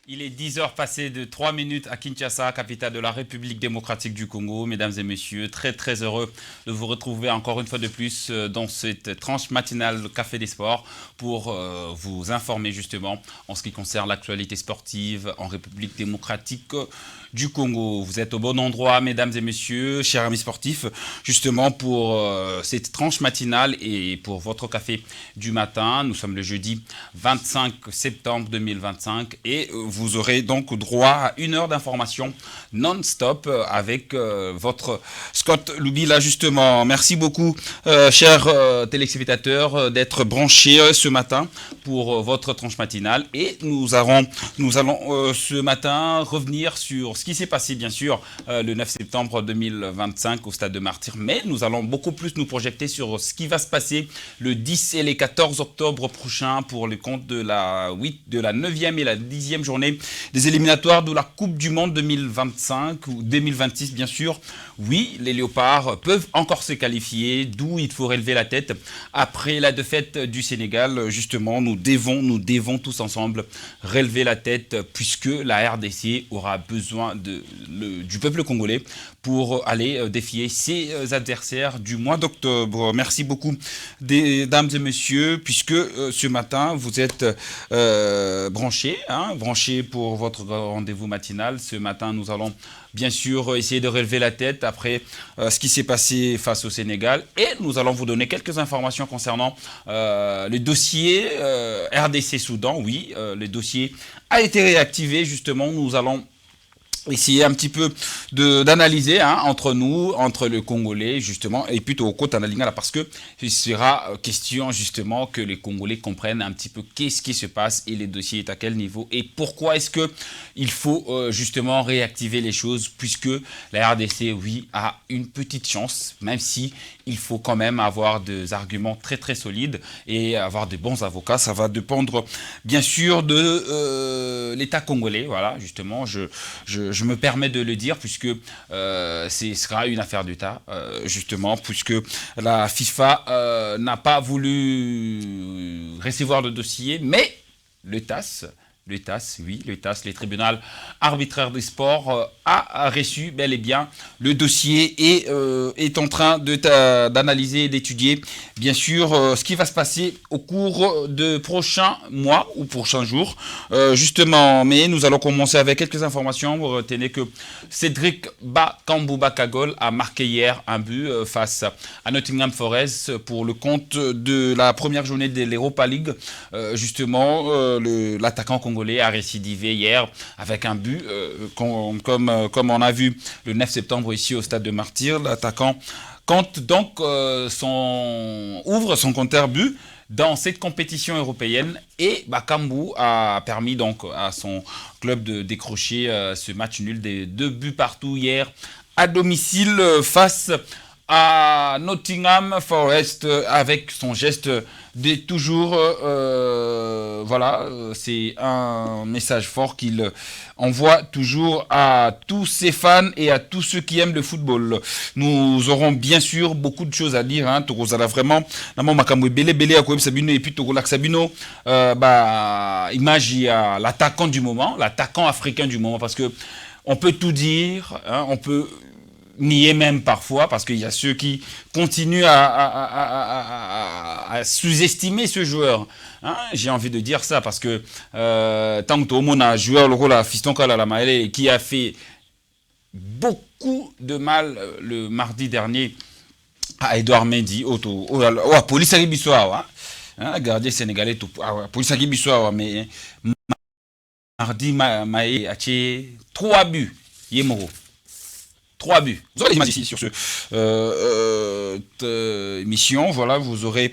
Il est 10 heures passées de 3 minutes à Kinshasa, capitale de la République démocratique du Congo. Mesdames et messieurs, très très heureux de vous retrouver encore une fois de plus dans cette tranche matinale Café des Sports pour vous informer justement en ce qui concerne l'actualité sportive en République démocratique du Congo. Vous êtes au bon endroit, mesdames et messieurs, chers amis sportifs, justement pour cette tranche matinale et pour votre café du matin. Nous sommes le jeudi 25 septembre 2025 et vous aurez donc droit à une heure d'information non-stop avec votre Scott Loubi là justement. Merci beaucoup, chers téléspectateurs, d'être branchés ce matin pour votre tranche matinale et nous allons ce matin revenir sur ce qui s'est passé bien sûr le 9 septembre 2025 au stade de Martyr, mais nous allons beaucoup plus nous projeter sur ce qui va se passer le 10 et les 14 octobre prochains pour le compte de la 9e et la 10e journée des éliminatoires de la Coupe du Monde 2025 ou 2026 bien sûr. Oui, les Léopards peuvent encore se qualifier, d'où il faut relever la tête. Après la défaite du Sénégal, justement, nous devons tous ensemble relever la tête puisque la RDC aura besoin du peuple congolais pour aller défier ses adversaires du mois d'octobre. Merci beaucoup, dames et messieurs, puisque ce matin, vous êtes branchés pour votre rendez-vous matinal. Ce matin, nous allons bien sûr essayer de relever la tête après ce qui s'est passé face au Sénégal et nous allons vous donner quelques informations concernant le dossier RDC-Soudan. Oui, le dossier a été réactivé justement. Nous allons essayer un petit peu d'analyser entre nous, entre le Congolais justement et plutôt au côté Lingala parce que il sera question justement que les Congolais comprennent un petit peu qu'est-ce qui se passe et les dossiers est à quel niveau et pourquoi est-ce que il faut justement réactiver les choses puisque la RDC oui a une petite chance même si il faut quand même avoir des arguments très très solides et avoir de bons avocats. Ça va dépendre bien sûr de l'État congolais. Voilà, justement, je me permets de le dire puisque ce sera une affaire d'État, justement, puisque la FIFA n'a pas voulu recevoir le dossier, mais le TAS, le tribunal arbitraire des sports, a reçu bel et bien le dossier et est en train d'analyser et d'étudier, bien sûr, ce qui va se passer au cours de prochains mois ou prochains jours, justement. Mais nous allons commencer avec quelques informations. Vous retenez que Cédric Bakambu Bakagol a marqué hier un but face à Nottingham Forest pour le compte de la première journée de l'Europa League. Justement, l'attaquant congolais a récidivé hier avec un but, comme on a vu le 9 septembre ici au stade de Martyr. L'attaquant compte donc ouvre son compteur but dans cette compétition européenne et Bakambu a permis donc à son club de décrocher ce match nul des 2 buts partout hier à domicile face à Nottingham Forest avec son geste de toujours voilà, c'est un message fort qu'il envoie toujours à tous ses fans et à tous ceux qui aiment le football. Nous aurons bien sûr beaucoup de choses à dire tokozala vraiment namo makambo belé à koyebisa bino et puis tokolakisa bino image ya l'attaquant du moment, l'attaquant africain du moment parce que on peut tout dire, on peut nier même parfois parce qu'il y a ceux qui continuent à sous-estimer ce joueur. J'ai envie de dire ça parce que tant que tout le monde a un joueur le rôle à Fiston Kalala qui a fait beaucoup de mal le mardi dernier à Edouard Mendy police à Gibissoa gardien sénégalais police à Gibissoa mais mardi Maé a tué 3 buts Yemoro 3 buts. Vous aurez les images ici sur ce émission. Voilà, vous aurez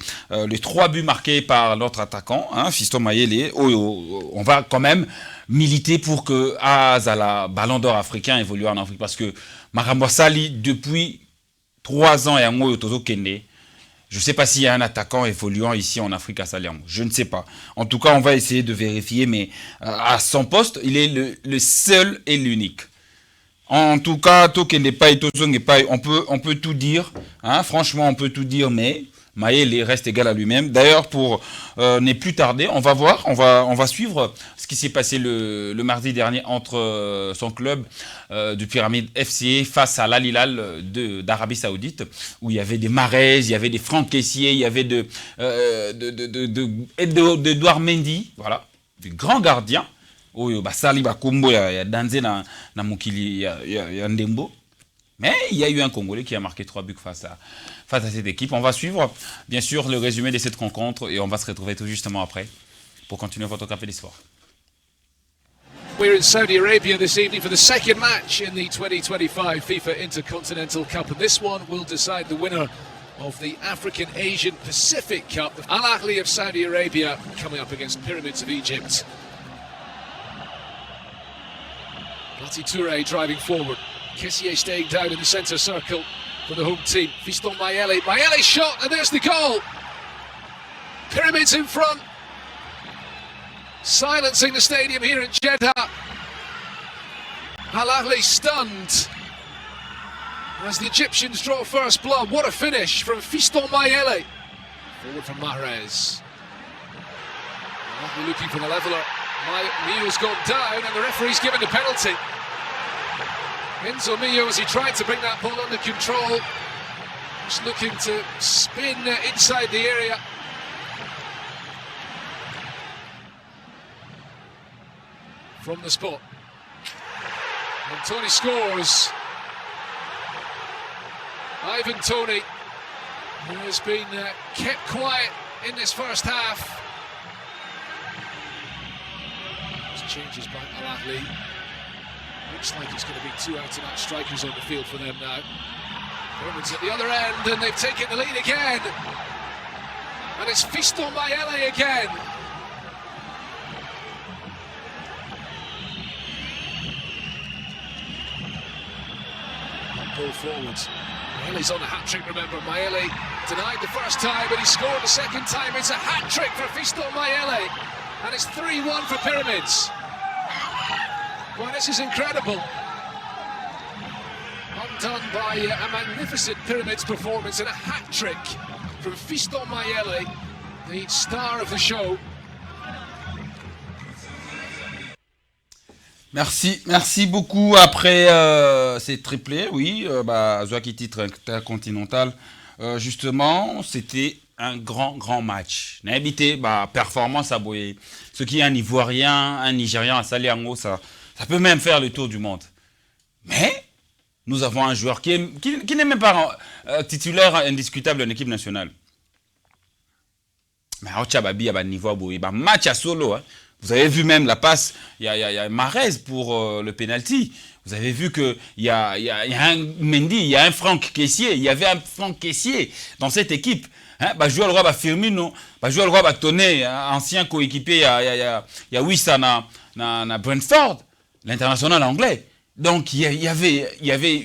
les 3 buts marqués par notre attaquant, Fiston Mayele. On va quand même militer pour que Azala, Ballon d'Or africain, évolue en Afrique. Parce que Marambo Sali, depuis 3 ans et un mois, Tozo Kende, je ne sais pas s'il y a un attaquant évoluant ici en Afrique à Saliam. Je ne sais pas. En tout cas, on va essayer de vérifier, mais à son poste, il est le seul et l'unique. En tout cas, on peut tout dire, franchement, on peut tout dire, mais Mayele reste égal à lui-même. D'ailleurs, pour ne plus tarder, on va voir, on va suivre ce qui s'est passé le mardi dernier entre son club du Pyramide FC face à l'Al Hilal d'Arabie Saoudite, où il y avait des Mahrez, il y avait des Franck Kessié, il y avait d'Edouard Mendy, voilà, du grand gardien. Oyo basali bakombo ya danze na mokili ya ndembo. Mais il y a eu un Congolais qui a marqué 3 buts face à cette équipe. On va suivre, bien sûr, le résumé de cette rencontre et on va se retrouver tout justement après pour continuer votre café des soirs. We're in Saudi Arabia this evening for the second match in the 2025 FIFA Intercontinental Cup, and this one will decide the winner of the African Asian Pacific Cup. Al Ahly of Saudi Arabia coming up against Pyramids of Egypt. Lati Touré driving forward. Kessié staying down in the centre circle for the home team. Fiston Mayele. Mayele shot, and there's the goal. Pyramids in front. Silencing the stadium here at Jeddah. Al Ahly stunned as the Egyptians draw first blood. What a finish from Fiston Mayele. Forward from Mahrez. Al Ahly looking for the leveller. Mio's gone down and the referee's given the penalty. Enzo Mio, as he tried to bring that ball under control, just looking to spin inside the area. From the spot. And Tony scores. Ivan Toney, who has been kept quiet in this first half. Changes by Al Ahly. Looks like it's going to be 2 out-and-out strikers on the field for them now. Pyramids at the other end, and they've taken the lead again. And it's Fiston Mayele again. Ball forwards. Mayele's on a hat-trick, remember. Mayele denied the first time, but he scored the second time. It's a hat-trick for Fiston Mayele. And it's 3-1 for Pyramids. Well, this is incredible. Undone by a magnificent Pyramids performance and a hat-trick from Fiston Mayele, the star of the show. Merci beaucoup. Après ces triplés, oui, Zouaki titre intercontinental, justement, c'était un grand match. N'habité, performance à Boye. Ce qui est un Ivoirien, un Nigérian à Saliango, ça peut même faire le tour du monde. Mais nous avons un joueur qui n'est même pas titulaire indiscutable en équipe nationale. Mais il y a un niveau à Boye. Match à solo, hein. Vous avez vu même la passe, il y a Mahrez pour le penalty. Vous avez vu qu'il y a un Mendy, il y a un Franck Kessié. Il y avait un Franck Kessié dans cette équipe. Hein, joueur le roi Firmino, joueur le roi Toné, ancien coéquipier, il y a Wissa na Brentford, l'international anglais. Donc il y avait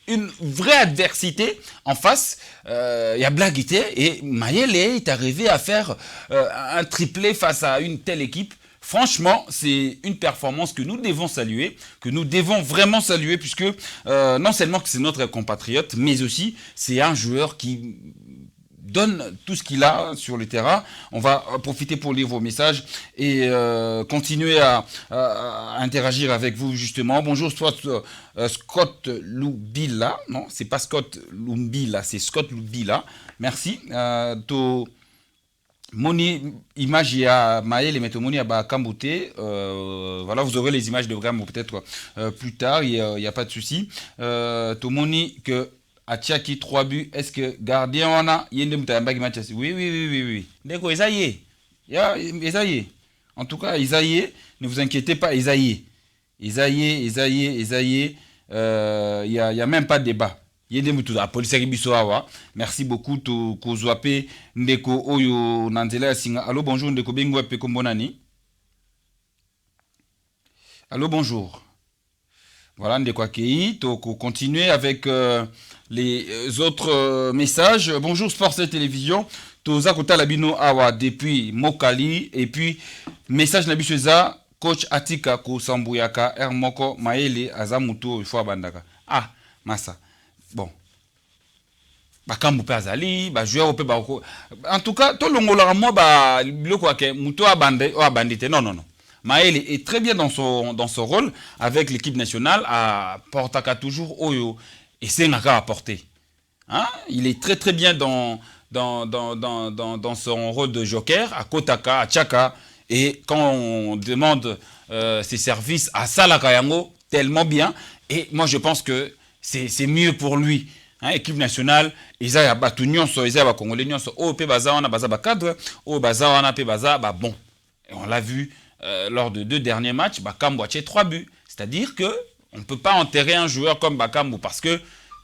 une vraie adversité en face. Il y a Blaguité et Mayele est arrivé à faire un triplé face à une telle équipe. Franchement, c'est une performance que nous devons saluer, que nous devons vraiment saluer, puisque non seulement que c'est notre compatriote, mais aussi c'est un joueur qui donne tout ce qu'il a sur le terrain. On va profiter pour lire vos messages et continuer à interagir avec vous justement. Bonjour Scott Lubila. Non, c'est pas Scott Lumbila, c'est Scott Lubila. Merci. Moni image ya Maël et Metomoni à Kambouté. Voilà, vous aurez les images de Bram peut-être plus tard, il y a pas de souci. Tomoni que Atiaki 3 buts, est-ce que gardien on a yende mutayambaki match? Oui. Ndeko Isaïe. Isaïe. En tout cas, Isaïe, ne vous inquiétez pas, Isaïe. Il y a même pas de débat. Yende mutu la police ribiso awa. Merci beaucoup to kozwape ndeko oyo nanzela singa. Allô, bonjour ndeko bengo pe kombonani. Allô, bonjour. Voilà, ndeko akei to continuer avec les autres messages. Bonjour Sports et Télévision. Toza Kota Labino Awa depuis Mokali. Et puis, message Nabisweza, coach Atika Kosambuyaka, Hermoko Maele Azamuto Ifwa Bandaka. Ah, Massa. Bon. bakambu pe azali ba joueur pe ba en tout cas to longola moi ba biloko ke muto abande o abandite non non non. Maël est très bien dans son rôle avec l'équipe nationale à portaka toujours oyo et c'est naka apporter. Hein? Il est très très bien dans son rôle de joker à Kotaka, à Tchaka et quand on demande ses services à Salakayango tellement bien et moi je pense que c'est mieux pour lui. Hein, équipe nationale, ils ont battu nyonso, ils ont congolais nyonso, oh pe baza wana baza ba cadre, oh baza wana pe baza ba bon. Et on l'a vu lors de 2 derniers matchs, Bakambu a tiré 3 buts. C'est-à-dire que on ne peut pas enterrer un joueur comme Bakambu parce que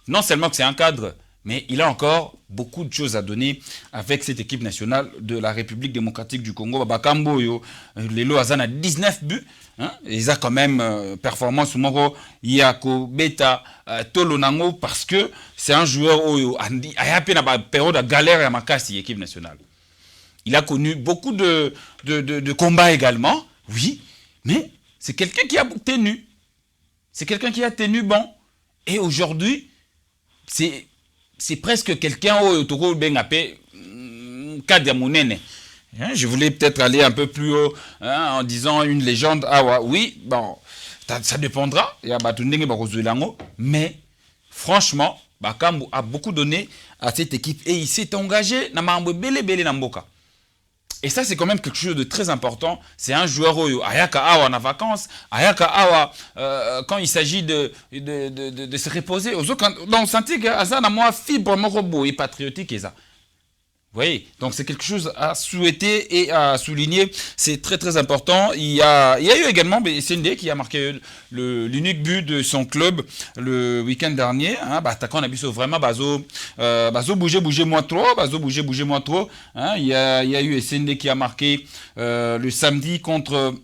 non seulement que c'est un cadre, mais il a encore beaucoup de choses à donner avec cette équipe nationale de la République démocratique du Congo. Bakambu yo, Lelo Azan a 19 buts. Hein? Ils ont quand même performance Moro Yako Beta Tolonango parce que c'est un joueur où il a eu une période de galère à Makassi, équipe nationale. Il a connu beaucoup de combats également, oui, mais c'est quelqu'un qui a tenu. C'est quelqu'un qui a tenu bon. Et aujourd'hui, c'est presque quelqu'un au Toro Bengapé Kadiamounene. Je voulais peut-être aller un peu plus haut hein, en disant une légende. Ah oui, bon, ça dépendra. Il y a Batundenge Barozulango. Mais franchement, Bakambu a beaucoup donné à cette équipe et il s'est engagé dans Mambo Bele Bele Namboka. Et ça, c'est quand même quelque chose de très important. C'est un joueur Oyo. Ayaka Awa en vacances. Ayaka Awa, quand il s'agit de se reposer. Donc, on sentit que Azan a moins fibre, morobo et patriotique et ça. Vous voyez, donc c'est quelque chose à souhaiter et à souligner. C'est très très important. Il y a eu également Sende qui a marqué l'unique but de son club le week-end dernier. Hein, attaquant, on a vu vraiment Bazo bouger moins trop. Bazo bouger moins trop. Hein, il y a eu Sende qui a marqué le samedi contre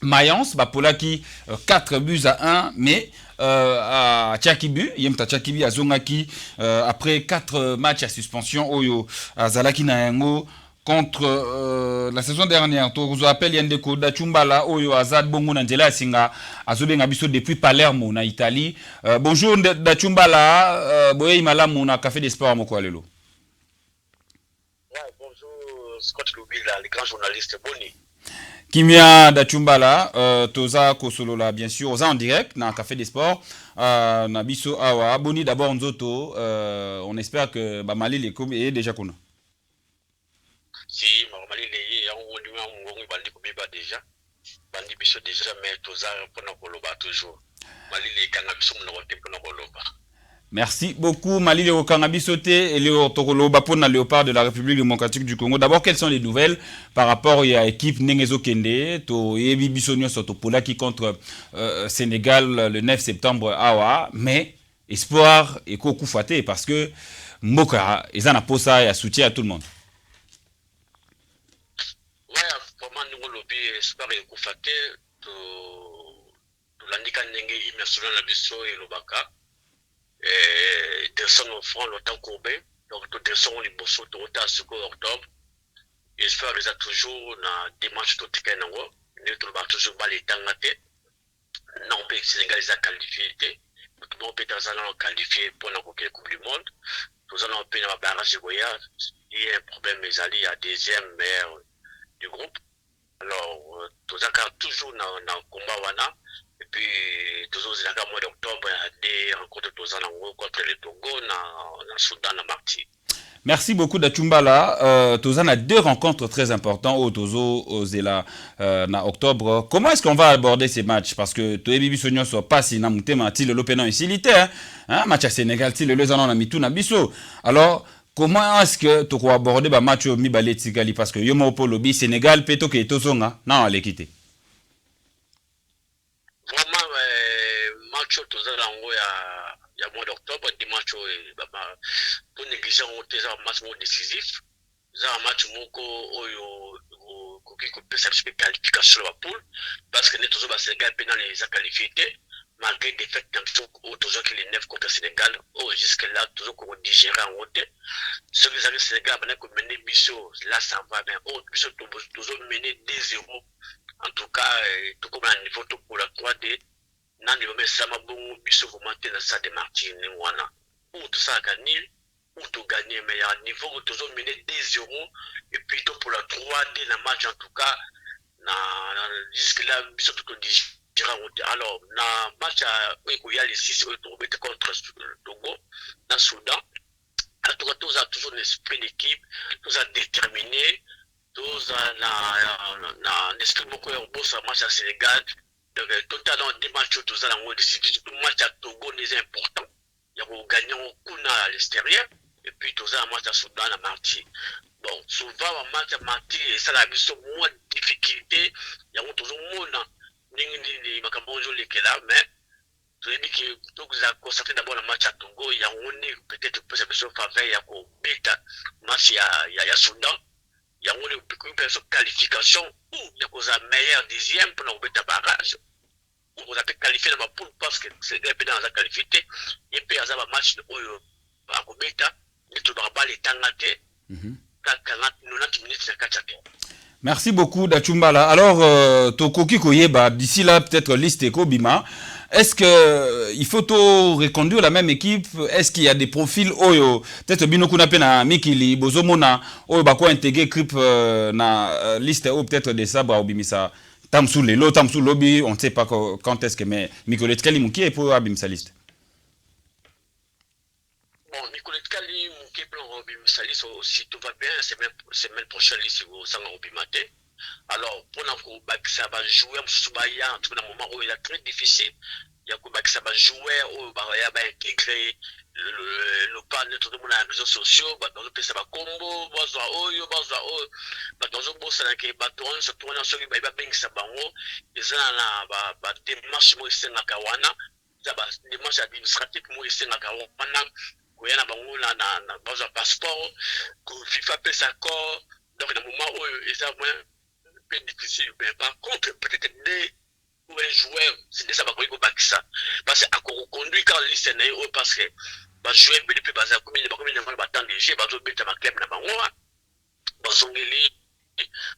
Mayence. Polaki 4 buts à 1, mais à Tchakibu, Yemta Tchakibi à Zongaki, après 4 matchs à suspension, Oyo, à Zalaki Nayango, contre la saison dernière, to vous appelle Yandeko Dachumbala, Oyo, Azad Bongo Nandela Singa, Azobe Ngabiso depuis Palermo, na Italie. Bonjour Dachumbala, Boye Imalamu, na Café des Sports à Mokwalelo. Bonjour Scott Lubila, le grand journaliste Boni. Kimia Dachumbala, Toza Kosolola, bien sûr, Oza en direct, dans un café des sports, Nabiso Awa, Boni d'abord Nzoto, on espère que Mali les coups est déjà connu. Si, Mali les on bandi kubiba déjà, bandi biso déjà, mais Toza pour nous toujours. Mali les cannabis on n'aurait pas nous Merci beaucoup, Mali Léo Kangabisote et Léo Tokoloba pour la Léopard de la République démocratique du Congo. D'abord, quelles sont les nouvelles par rapport à l'équipe Nengezo Kende, to Ebi Bissonio Sotopolaki contre Sénégal le 9 septembre Awa, mais espoir et Koku Faté parce que Moka, ils en a posé et soutien à tout le monde. Ouais, vraiment, nous lobby espoir et Koku Faté, to l'andika Nenge immersion na biso et Lobaka. Descend au front le temps courbé, donc tout descend au liboso, tout à ce octobre. J'espère qu'ils ont toujours des matchs tout ticket en haut. Nous trouvons toujours pas les temps à tête. Non, le Sénégal les a qualifiés. Tout le monde peut être qualifié pour la Coupe du Monde. Nous allons payer la barrage de Goya. Il y a un problème, mais il y a deuxième meilleur du groupe. Alors, tout ça toujours dans le combat. Et puis, toujours au mois d'octobre, il y a des rencontres contre le Togo, dans le Soudan, dans Marti. Merci beaucoup Dachumbala. Tozan a 2 rencontres très importantes au Tozo, au Zela, en octobre. Comment est-ce qu'on va aborder ces matchs? Parce que Toebibi Sonyo soit pas si namouté, mais il le pénal ici, hein, match à Sénégal, il le zanon a mis tout na biso. Alors, comment est-ce que tu vas aborder le match au Mibale Tsigali? Parce que Yomo Polobi, Sénégal, Peto ke Tozonga, non, allez quitter. Vraiment, match au Tozo, il y a mois d'octobre, dimanche, pour négliger un match décisif. C'est un match qui peut qualification sur la poule, parce que nous sommes Sénégal pendant les qualifiés, malgré des faits toujours qui les 9 contre Sénégal, jusque-là, toujours qu'on digère en haute. Ceux qui ont Sénégal, on a mené Bissot, là ça va bien, Bissot toujours mené 2-0. En tout cas, tout comme un niveau pour la 3D. Nan de me sama bon biso commenter dans ça de Martin wana ou tout ça ganil où tu gagnes, mais il y a un niveau où tu as mené 2-0, et puis pour la 3D, le match en tout cas, jusque-là, alors, dans le match où il y a les 6 contre le Togo, dans le Soudan, en tout cas, tous ont toujours un esprit d'équipe, tous ont déterminé, tous ont un esprit beaucoup de beau match à Sénégal. Donc, totalement des matchs, tous ont un match à Togo, c'est important. Il y a gagné au Kuna à l'extérieur, et puis tous ont un match à Soudan à Marty. Bon, souvent, un match à Marty, et ça a eu moins de difficultés. Il y a toujours moins de mais je dis que tout ça constaté d'abord le match à Togo, il y a peut-être perception faveur, il y a un bêta match il y a Soudan, il y a une qualification où il y a un meilleur dixième pour le bêta barrage, où vous avez qualifié dans ma poule parce que c'est dans la qualifié, et puis il y a un match à bêta, et tout le bas les tangaté, 90 minutes c'est 4 chapitres. Merci beaucoup Dachumbala. Alors, Tokoki Koyeba, d'ici là, peut-être liste Eko Bima. Est-ce qu'il faut tout reconduire la même équipe? Est-ce qu'il y a des profils Oyo? Peut-être Binokuna Pena, Mikili, Bozomona, Oyo Bako intégrer Krip na liste ou peut-être des sabres ou Bimisa. Tamsou Lelo, Tamsou Lobby, on ne sait pas quand est-ce que, mais Mikolet Kalimouki est pour Abimsa liste. Bon, Nicolas Kali, mon plan Robin Salis, si tout va bien, semaine prochaine, ici, au Sango Robimate. Alors, pour que ça va jouer, en tout cas, dans un moment où il est très difficile, il y a que ça va jouer, où il va intégrer le panel, tout le monde a les réseaux sociaux, dans le pays, ça va combo, dans le boss, il va tourner sur lui, il va bien que ça va en haut, ils ont des démarches, moi, ici, dans Kawana, des démarches administratives, moi, ici, dans Kawana. Il y a un passeport, FIFA peut s'accord, donc dans le moment où ils ont un peu difficile, mais par contre, peut-être pour un joueur, c'est ça va ça. Parce que conduit quand il s'est parce que jouer depuis bazar comme il de fois battant des jeux, bazo beta ma club na bangoa. Basongeli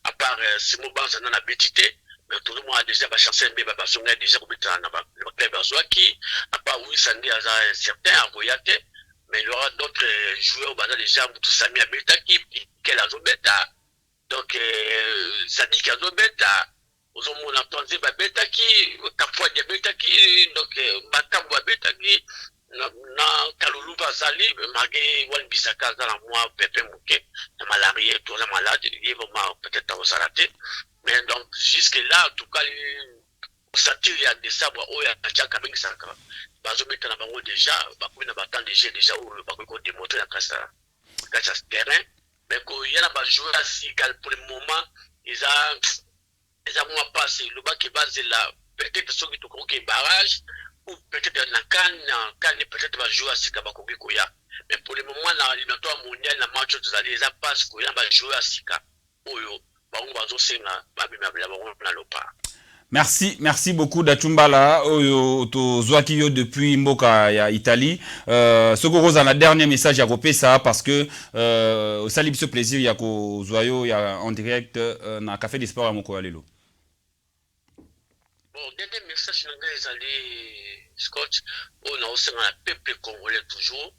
à part Simo Banza na betité, mais tout le monde a déjà chancé mais basongeli déjà ko beta na le club bazwaki, à part oui Sandi a certain à Voyate. Mais il y aura d'autres joueurs qui déjà tout Sami à Betaki, qui est la Zobeta. Donc, ça dit qu'il y a Zobeta. Aux hommes, on entend dire Betaki, Kapwa de Betaki, donc, Bakambo Betaki, Kaloulou Bazali, Magé, Wan Bisaka, dans la mois, Pepe Mouké, la malaria, tout ça malade, il est vraiment peut-être à s'arrêter. Mais donc, jusque-là, en tout cas, il y a des sabres, il y a Tchakabing Sakra. Bazobeta na bango déjà, bakumi na battant déjà où bakoko démontrer la casse terrain, mais qu'il y a des joueurs si pour le moment, ils ont moins passé. Le bas qui est basé là, peut-être ceux qui ont un barrage, ou peut-être dans Cannes, peut-être va jouer à Sika Bakoya. Mais pour le moment, dans l'éliminatoire mondial, la match de Zali, ils ont passé qu'il y a des joueurs à Sika. Oyo, bango bazo senga, babimabla bango na lopa. Merci beaucoup Dachumbala to Zwakiyo depuis Mboka ya Italie. Soko dans la dernier message à repé ça parce que au salib ce plaisir ya ko Zwayo ya en direct na café des sports à Moko Alelo. Bon, dernier message les allés Scott, on a aussi un peuple congolais toujours.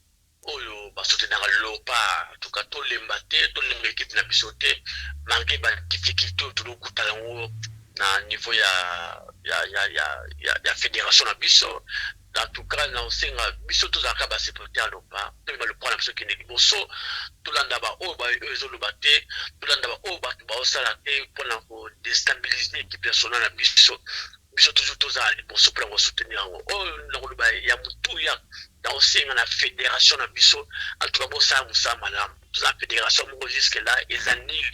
Oyo ba soutenir lopa en tout cas tout les matés, tout les équipes na bisoté, malgré ba difficulté tout le coup talent na niveau ya fédération na biso en tout cas na osenga biso tozalaka basupporter ya lopa toyeba lokola biso kende liboso tolanda baoyo ezoloba te tolanda baoyo bato baosala te mpona kodestabilize équipe nationale na biso toujours tozala liboso mpona kosoutenir yango oyo nakoloba ya motuya na osenga na fédération na biso en tout cas bosala mosala malamu toza na fédération moko jusque là eza nil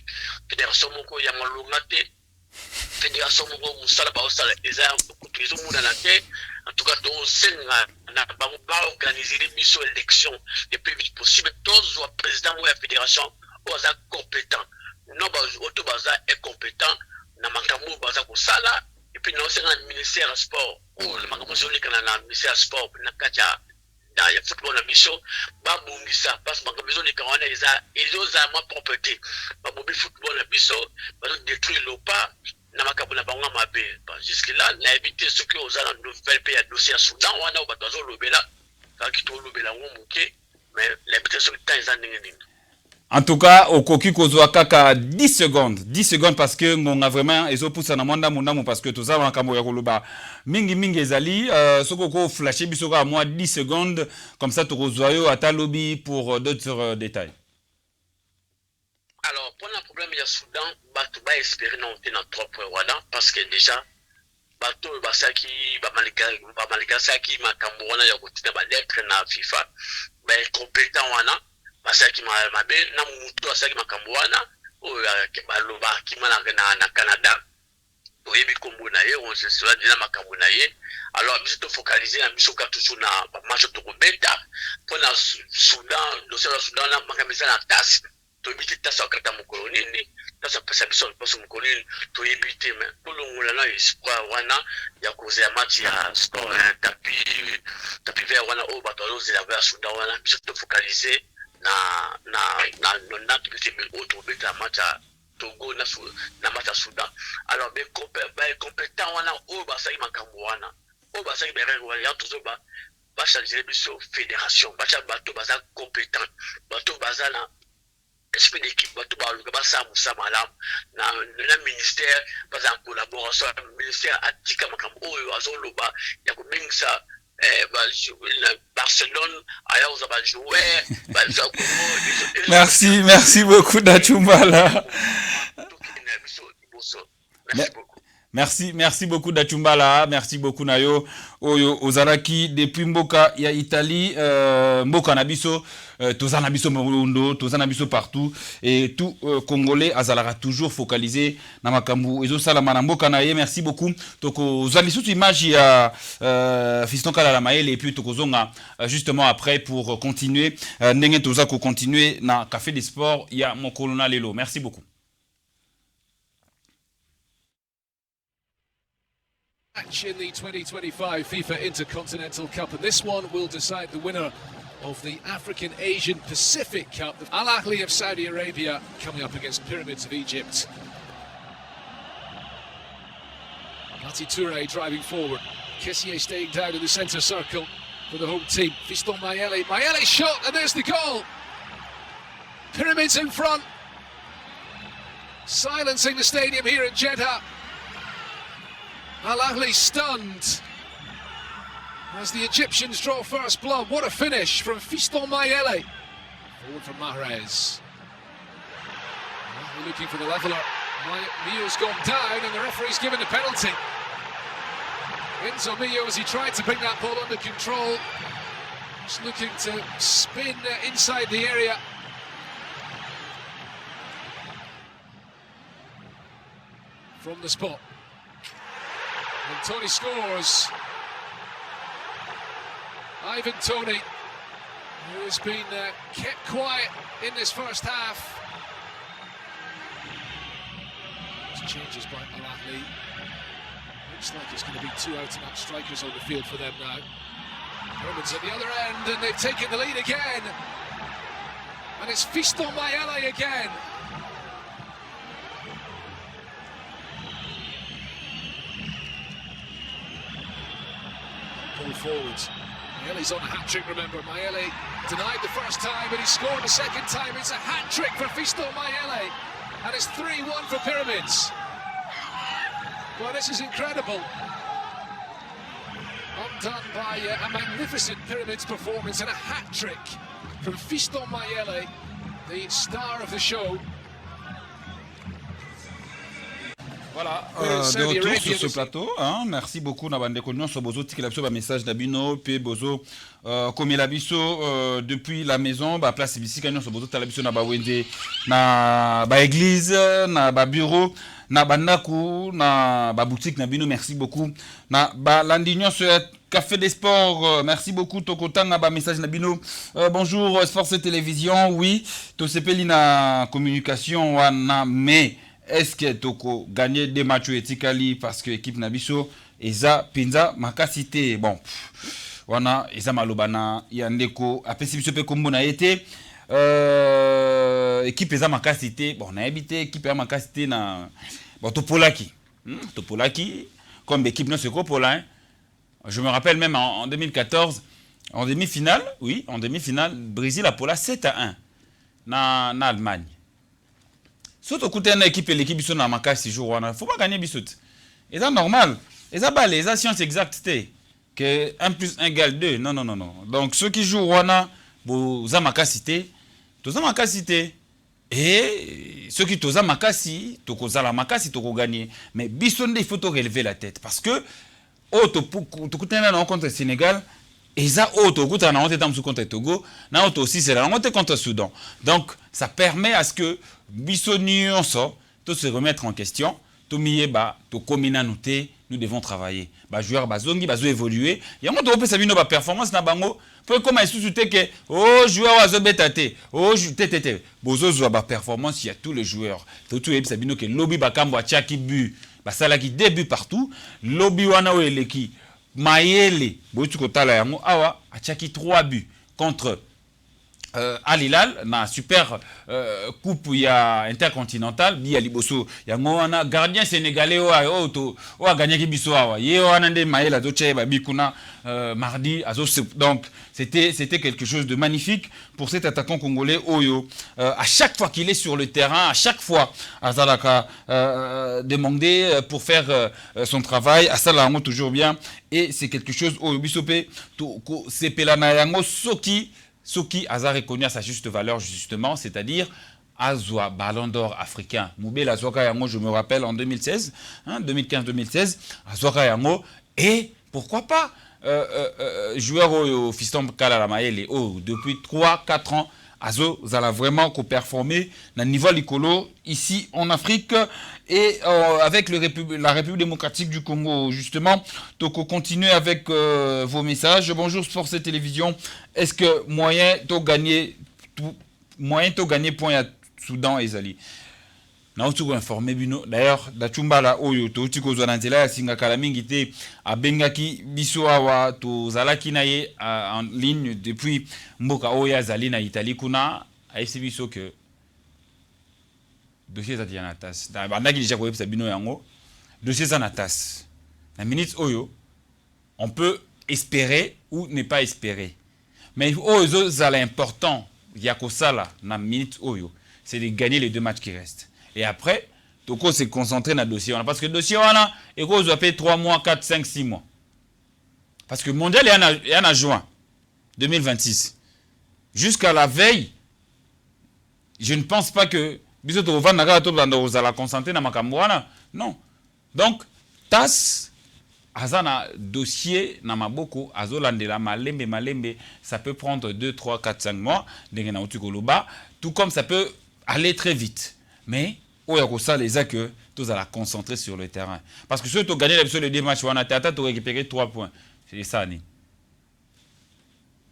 fédération moko ya malonga te fédération moko musala baosala eza tozomona na te en tout cas tosenga na bango baorganiser biso élection le plus vite possible tozwa président moko ya fédération oyo aza compétent non oto baza incompétent na makambo baza kosala et puis naosenga na ministère ya sport oyo makambo ezolekana na ministère ya sport na kati ya football na biso babongisa parce que makambo ezoleka wana ezozala mwa propreté babombi football na biso bazodétruire lopa na makambo na bango mabe jusque là na éviter ceux qui osent la nouvelle pays ya dossier ya Soudan wana bato bazolobela kaki tolobela ngo moke mais l'implication du temps est en ligne. En tout cas, au Koki Kozwa Kaka 10 secondes. 10 secondes parce que on a vraiment et poussa na mwanda mundamu parce que tout ça on a kambo ya koloba. Mingi ezali soko ko flasher bisoka à moi 10 secondes comme ça tu rezoyo à ta lobby pour d'autres détails. Alors, pour le problème il y a Soudan, tu vas espérer non dans trop Rwanda parce que déjà bato basaki bamalika saki makambo wana ya kotina ba lettre na FIFA ba compétent wana basaki mabe na mutu asaki makambo wana oyo baloba kimana na Canada oyebi kombo na ye on se sera déjà makambo na ye alors biso to focaliser na biso ka toujours na match to kobeta pour na Soudan dossier Soudan na makamisa na tasse to biti tasse akata mokolo nini tasa pesa biso poso mokolo nini to yebite mais tout le monde na espoir wana ya koza match ya sport tapi vers wana o bato oze la vers Soudan wana biso to focaliser na autre beta match à Togo na match à Soudan alors ben compétent wana o basaki makambo wana o basaki bere ya toujours ba changer biso fédération ba bato baza compétent bato baza na esprit d'équipe bato ba sa malam na ministère baza en collaboration ministère atika makambo o azoloba ya ko mingsa Barcelone, alors on va jouer. Merci beaucoup Dachumbala. Merci beaucoup Dachumbala, merci beaucoup Nayo. Oyo Ozaraki depuis Mboka ya Italie, Mboka Nabiso, Tozana Biso Morundo, Tozana Biso partout et tout Congolais Azalara toujours focalisé na makambu ezo salama na Mboka naye. Merci beaucoup. Toko Zalisu image ya Fiston Kala Maël et puis Toko Zonga justement après pour continuer ndenge toza ko continuer na Café des Sports ya Mokolona Lelo. Merci beaucoup. Match in the 2025 FIFA Intercontinental Cup, and this one will decide the winner of the African, Asian, Pacific Cup. Al Ahly of Saudi Arabia coming up against Pyramids of Egypt. Mati Toure driving forward. Kessié staying down in the centre circle for the home team. Fiston Mayele. Mayele shot, and there's the goal. Pyramids in front. Silencing the stadium here in Jeddah. Al Ahly stunned as the Egyptians draw first blood. What a finish from Fiston Mayele. Forward from Mahrez. We're looking for the leveller. Mio's gone down and the referee's given the penalty. Enzo Mio as he tried to bring that ball under control. Just looking to spin inside the area. From the spot. And Tony scores. Ivan Toney, who has been kept quiet in this first half. Changes by Al Ahly. Looks like it's going to be two out-and-out strikers on the field for them now. Pyramids at the other end, and they've taken the lead again. And it's Fiston Mayele again. Pull forwards. Mayele's on a hat-trick, remember. Mayele denied the first time, but he scored the second time. It's a hat-trick for Fiston Mayele. And it's 3-1 for Pyramids. Well, this is incredible. Undone by a magnificent Pyramids performance and a hat-trick from Fiston Mayele, the star of the show. Voilà, de retour sur ce plateau. Hein, merci beaucoup Nabande Konyon sur Bozo Tikilapso, message d'Abino, puis Bozo comme Labiso depuis la maison, bah place ici Kanyon sur Bozo Talabiso na ba wende na ba église, na ba bureau, na bandaku, na ba boutique na bino, merci beaucoup. Na ba landignon sur Café des Sports, merci beaucoup Tokotanga ba message Nabino. Bonjour Sports et Télévision, oui, to sepeli na communication wana mais est-ce que toko gagner des matchs etikali parce que l'équipe Nabiso eza pinza makasité bon wana eza malobana yandeko apesi biso pe kombo na été équipe eza makasité bon na habité équipe eza makasité na bon topolaki comme équipe non c'est Pola hein? Je me rappelle même en 2014 En demi-finale, oui, en demi-finale, Brésil a pour la 7-1 na Allemagne. Surtout quand une équipe et l'équipe sont dans ma case 6 jours, il ne faut pas gagner bisous. Et c'est normal. Et ça va, les science exacte, que 1 plus 1 égale 2. Non, non, non, non. Donc ceux qui jouent, vous avez ma cité, tous ma cité. Et ceux qui toza makasi, tokoza la makasi, toko gagner. Mais bisonde, il faut te relever la tête. Parce que, oh, tokutana contre le Sénégal, et ça, oh, tokutana contre Togo, na auto aussi, c'est la contre le Soudan. Donc, ça permet à ce que bisonni, on sort, tout se remettre en question, tout miye, bah, to komina noté, nous devons travailler. Bah, joueur, bah, zongi, bah, zo évoluer. Il y a un moment où ça vient performance, na bango, pour comment il sous-souté que oh joueur à zobetate oh tétété bozo zo ba performance il y a tous les joueurs tout et sabino que lobby bakambo achaki but basala qui début partout lobby wana weleki mayele botu kotala yango awa achaki 3 buts contre Al Hilal na super coupe ya intercontinental bi ya liboso yango wana gardien sénégalais o a gagné ki biso awa ye wana nde mayela do cheba bikuna mardi azo donc c'était quelque chose de magnifique pour cet attaquant congolais Oyo. À chaque fois qu'il est sur le terrain, à chaque fois Azalaka demandé pour faire son travail, Asalango toujours bien et c'est quelque chose Oyo bisope to c'est pelana yango Soki Aza reconnu à sa juste valeur justement, c'est-à-dire Azwa Ballon d'Or africain. Moubé la Zoka Yango, je me rappelle en 2016, 2015-2016, Azwaka Yango, et pourquoi pas joueur au fiston Kalalamaele, depuis 3-4 ans, Azo Zala vraiment performer dans le niveau Licolo ici en Afrique et avec la République démocratique du Congo justement. Donc on continue avec vos messages. Bonjour Sport C Télévision. Est-ce que moyen de gagner point à Soudan et Zali? Na utuko informé bino d'ailleurs da chumbala oyo to utiko zo na nzela ya singa kala mingi te abengaki biso awa to zalaki na ye en ligne depuis mboka oya zali na Italie kuna aisi biso que dossier za diana tas da bandaki déjà ko yebisa bino yango dossier za na tas na minutes oyo on peut espérer ou ne pas espérer mais oyo zala important ya ko sala na minutes oyo c'est de gagner les 2 matchs qui restent. Et après, Toko s'est concentré dans le dossier. Parce que le dossier, on a, et qu'on a fait 3 mois, 4, 5, 6 mois. Parce que le mondial est en juin 2026. Jusqu'à la veille, je ne pense pas que Bisoto va la concentrer dans ma. Non. Donc, TAS, Azana dossier, Namaboko, Azolandela, Malembe, ça peut prendre 2, 3, 4, 5 mois. Tout comme ça peut aller très vite. Mais, ça les a que tous à la concentrer sur le terrain. Parce que ceux qui ont gagné les 2 matchs, on a récupéré 3 points. C'est ça, Annie.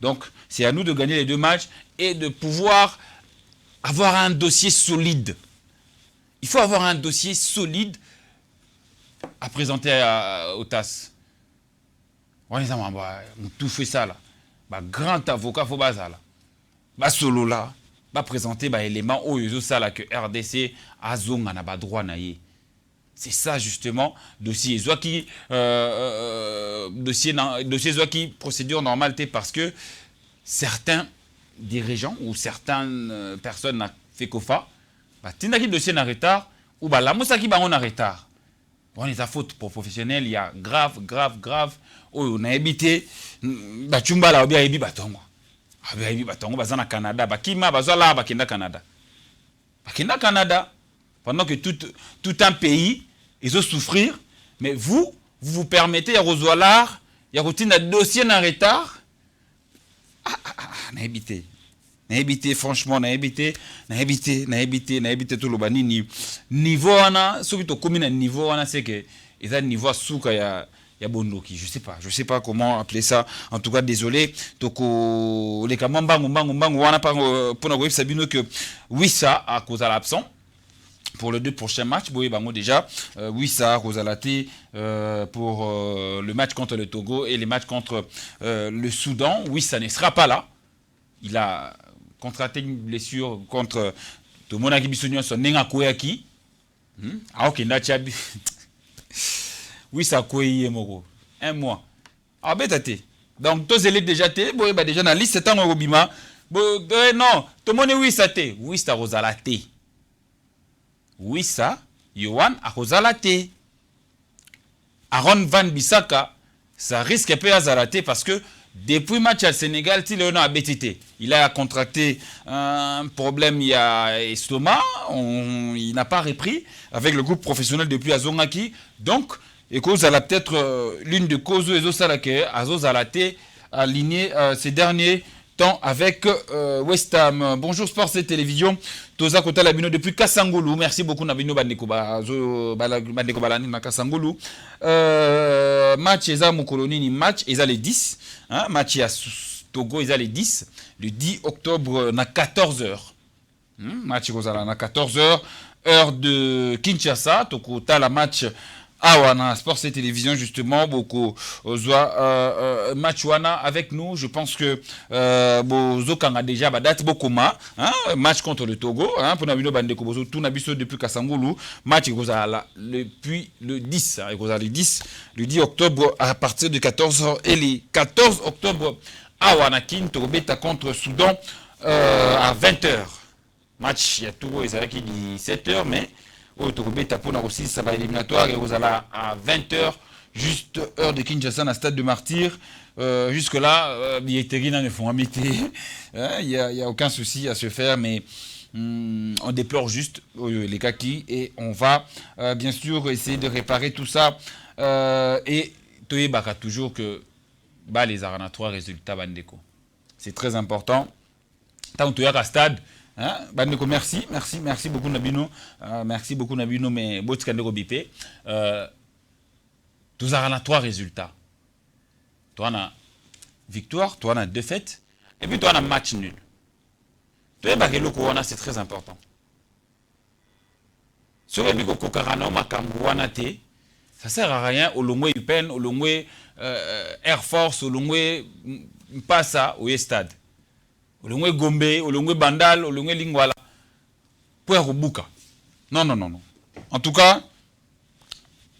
Donc, c'est à nous de gagner les 2 matchs et de pouvoir avoir un dossier solide. Il faut avoir un dossier solide à présenter au TAS. On a tout fait ça là. Grand avocat, faut pas ça là. Solo là. Va présenter bah élément au ça là que RDC azonga na ba droit na ye. C'est ça justement dossier Zouaki dossier Zouaki procédure normale parce que certains dirigeants ou certaines personnes na fait kofa bah tinaki dossier na retard ou bah la mosaki ba on a retard. On est à faute pour professionnel, il y a grave on a évité ba chumba la bien ebi batongo. Abebi batongo bazana Canada bakima bazala bakenda Canada pendant que tout un pays ils ont souffrir mais vous permettez à Rosoir il y a routine de dossier en retard na évité franchement na évité tout le banini niveau ana ce qui to commune niveau ana c'est que ils a niveau souka ya bondoki, je sais pas comment appeler ça. En tout cas, désolé. Toko les kamambangu wana pas pour nous Sabino que Wissa à cause de l'absent pour les 2 prochains matchs. Boy bango déjà Wissa à cause de la pour le match contre le Togo et les matchs contre le Soudan. Wissa ne sera pas là. Il a contracté une blessure contre Tomonaki Bisonyo son nenga koyaki. OK, na chabi. Oui, ça a moko. 1 mois. Ah, bétate. Donc, tous les déjà té, bon, bah déjà dans la liste, c'est un robima. Bon, non, tout le monde est oui, ça té. Oui, ça rosala té. Oui, ça, Yohan a rosala té. Aaron Van Bissaka, ça risque un peu à zalaté parce que depuis le match au Sénégal, il a BTT. Il a contracté un problème, il y a estomac, il n'a pas repris avec le groupe professionnel depuis Azongaki. Donc, et cause à la peut-être l'une des causes où Ezo Salake, Azo Zalaté, aligné ces derniers temps avec West Ham. Bonjour Sports et Télévision. Toza Kota Labino depuis Kasangulu. Merci beaucoup Nabino Bandeko Balani na Kasangulu. Match Eza Mokoloni match Eza les 10. Hein, match à Togo Eza les 10. Le 10 octobre na 14h. Match Kozala na 14h. Heure de Kinshasa. Toko ta la match. Ah, wana Sports et Télévision justement beaucoup match wana avec nous. Je pense que Bozokang a déjà date beaucoup match contre le Togo pour Nabino Bandeko Bozo tout Nabiso depuis Kasangulu match depuis le 10 le 10 octobre à partir de 14h et les 14 octobre à Wanakin Togobeta contre Soudan à 20h. Match il y a Togo et Zalaki 17h mais aussi, ça va éliminatoire et vous allez à 20h, juste heure de Kinshasa, à stade de Martyr. Jusque-là, billetterie ne font amitié. Il n'y a aucun souci à se faire, mais on déplore juste les kakis et on va bien sûr essayer de réparer tout ça. Et Toye Baka toujours que les aranatoires résultats Bandeko. C'est très important. Tant que tu es à stade, Bandeko, merci beaucoup Nabino, mais Botkandeko Bipé. Tous à 3 résultats. Toi on a victoire, toi on a défaite, et puis toi on a match nul. Toi Bakelo Kouana c'est très important. Sur le Biko Kokarana Makamouana Te, ça sert à rien au Longwe Upen, au Longwe Air Force, au Longwe Mpasa, au Stade. Olongwe Gombe, Olongwe Bandal, Olongwe Lingwala. Pour Rubuka. Non. En tout cas,